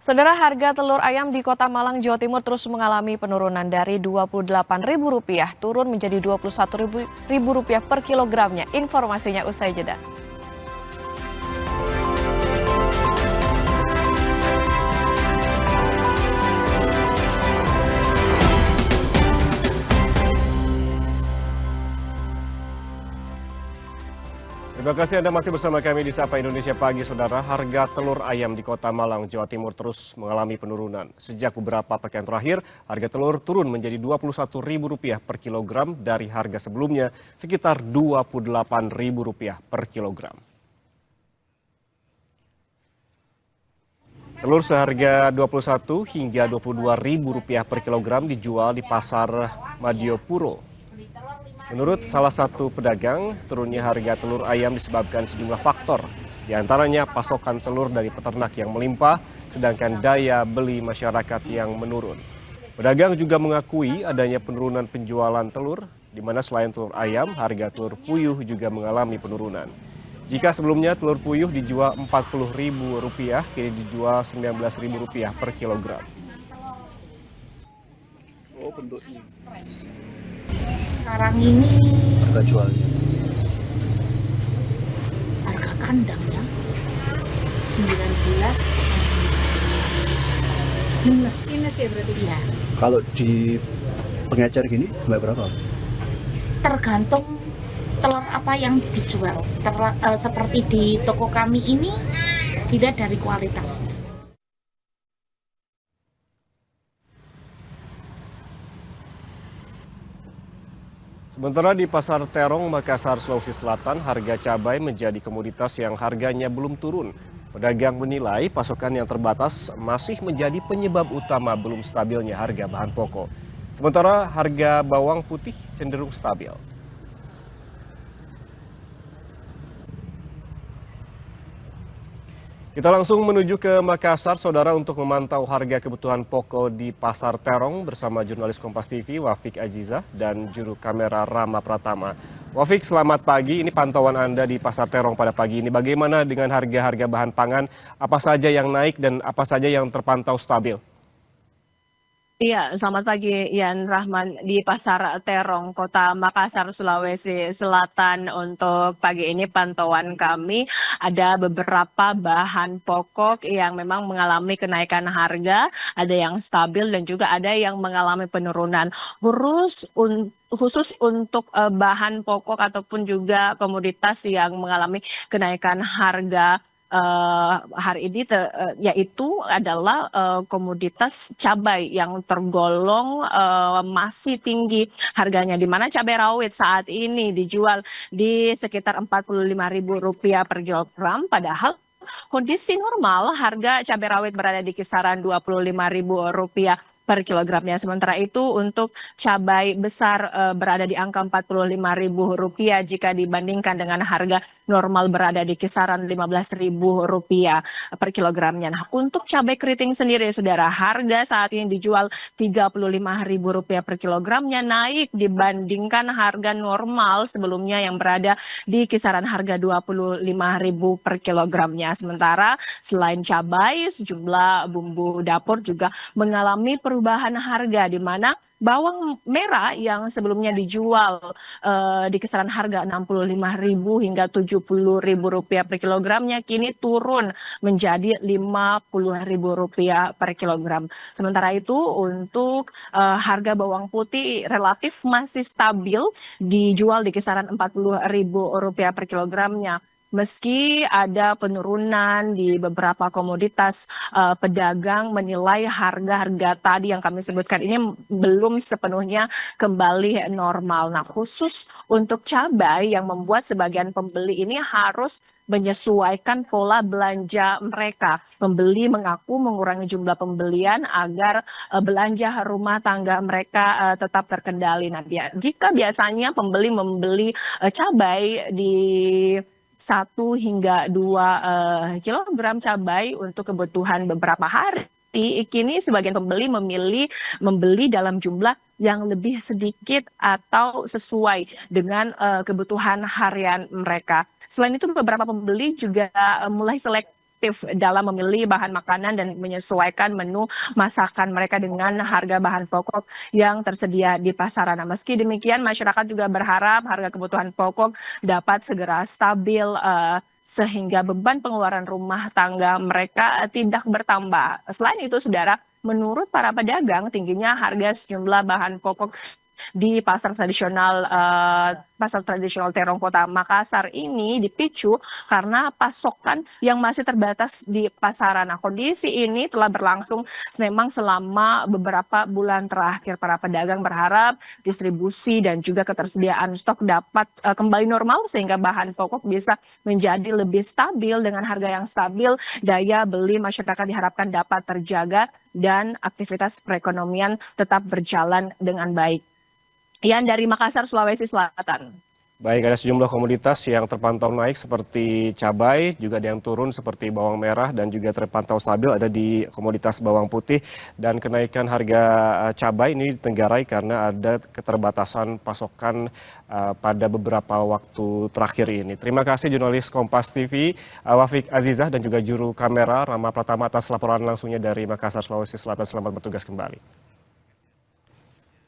Saudara, harga telur ayam di Kota Malang, Jawa Timur terus mengalami penurunan dari Rp28.000 turun menjadi Rp21.000 per kilogramnya. Informasinya usai jeda. Terima kasih Anda masih bersama kami di Sapa Indonesia Pagi, Saudara. Harga telur ayam di Kota Malang, Jawa Timur terus mengalami penurunan. Sejak beberapa pekan terakhir, harga telur turun menjadi Rp21.000 per kilogram dari harga sebelumnya sekitar Rp28.000 per kilogram. Telur seharga Rp21 hingga Rp22.000 per kilogram dijual di Pasar Madiopuro. Menurut salah satu pedagang, turunnya harga telur ayam disebabkan sejumlah faktor, di antaranya pasokan telur dari peternak yang melimpah, sedangkan daya beli masyarakat yang menurun. Pedagang juga mengakui adanya penurunan penjualan telur, di mana selain telur ayam, harga telur puyuh juga mengalami penurunan. Jika sebelumnya telur puyuh dijual Rp40.000, kini dijual Rp19.000 per kilogram. Oh, bentuknya. Sekarang ini Harga jualnya. harga kandang ya 19 minus ya berarti ya. Kalau di pengecer gini, berapa? Tergantung telur apa yang dijual. Seperti di toko kami ini dilihat dari kualitasnya. Sementara di Pasar Terong, Makassar, Sulawesi Selatan, harga cabai menjadi komoditas yang harganya belum turun. Pedagang menilai pasokan yang terbatas masih menjadi penyebab utama belum stabilnya harga bahan pokok. Sementara harga bawang putih cenderung stabil. Kita langsung menuju ke Makassar, Saudara, untuk memantau harga kebutuhan pokok di Pasar Terong bersama jurnalis Kompas TV Wafik Aziza dan juru kamera Rama Pratama. Wafik, selamat pagi. Ini pantauan Anda di Pasar Terong pada pagi ini. Bagaimana dengan harga-harga bahan pangan? Apa saja yang naik dan apa saja yang terpantau stabil? Iya, selamat pagi Yan Rahman di Pasar Terong, Kota Makassar, Sulawesi Selatan. Untuk pagi ini pantauan kami ada beberapa bahan pokok yang memang mengalami kenaikan harga, ada yang stabil dan juga ada yang mengalami penurunan. Khusus untuk bahan pokok ataupun juga komoditas yang mengalami kenaikan harga hari ini yaitu adalah komoditas cabai yang tergolong masih tinggi harganya, di mana cabai rawit saat ini dijual di sekitar Rp45.000 per kilogram, padahal kondisi normal harga cabai rawit berada di kisaran Rp25.000 per kilogramnya. Sementara itu untuk cabai besar berada di angka Rp45.000 jika dibandingkan dengan harga normal berada di kisaran Rp15.000 per kilogramnya. Nah, untuk cabai keriting sendiri, Saudara, harga saat ini dijual Rp35.000 per kilogramnya, naik dibandingkan harga normal sebelumnya yang berada di kisaran harga Rp25.000 per kilogramnya. Sementara selain cabai, sejumlah bumbu dapur juga mengalami perubahan harga, di mana bawang merah yang sebelumnya dijual di kisaran harga Rp65.000 hingga Rp70.000 per kilogramnya kini turun menjadi Rp50.000 per kilogram. Sementara itu untuk harga bawang putih relatif masih stabil, dijual di kisaran Rp40.000 per kilogramnya. Meski ada penurunan di beberapa komoditas, pedagang menilai harga-harga tadi yang kami sebutkan ini belum sepenuhnya kembali normal. Nah, khusus untuk cabai yang membuat sebagian pembeli ini harus menyesuaikan pola belanja mereka. Pembeli mengaku mengurangi jumlah pembelian agar belanja rumah tangga mereka tetap terkendali. Nah, jika biasanya pembeli membeli cabai di 1 hingga 2 kilogram cabai untuk kebutuhan beberapa hari, kini sebagian pembeli memilih membeli dalam jumlah yang lebih sedikit atau sesuai dengan kebutuhan harian mereka. Selain itu, beberapa pembeli juga mulai selektif selektif dalam memilih bahan makanan dan menyesuaikan menu masakan mereka dengan harga bahan pokok yang tersedia di pasaran. Nah, meski demikian, masyarakat juga berharap harga kebutuhan pokok dapat segera stabil sehingga beban pengeluaran rumah tangga mereka tidak bertambah. Selain itu, saudara, menurut para pedagang, tingginya harga sejumlah bahan pokok di pasar tradisional Terong Kota Makassar ini dipicu karena pasokan yang masih terbatas di pasaran. Nah, kondisi ini telah berlangsung memang selama beberapa bulan terakhir. Para pedagang berharap distribusi dan juga ketersediaan stok dapat kembali normal sehingga bahan pokok bisa menjadi lebih stabil. Dengan harga yang stabil, daya beli masyarakat diharapkan dapat terjaga dan aktivitas perekonomian tetap berjalan dengan baik. Ian dari Makassar, Sulawesi Selatan. Baik, ada sejumlah komoditas yang terpantau naik seperti cabai, juga ada yang turun seperti bawang merah dan juga terpantau stabil ada di komoditas bawang putih. Dan kenaikan harga cabai ini ditenggarai karena ada keterbatasan pasokan pada beberapa waktu terakhir ini. Terima kasih jurnalis Kompas TV, Wafik Azizah dan juga juru kamera Rama Pratama atas laporan langsungnya dari Makassar, Sulawesi Selatan. Selamat bertugas kembali.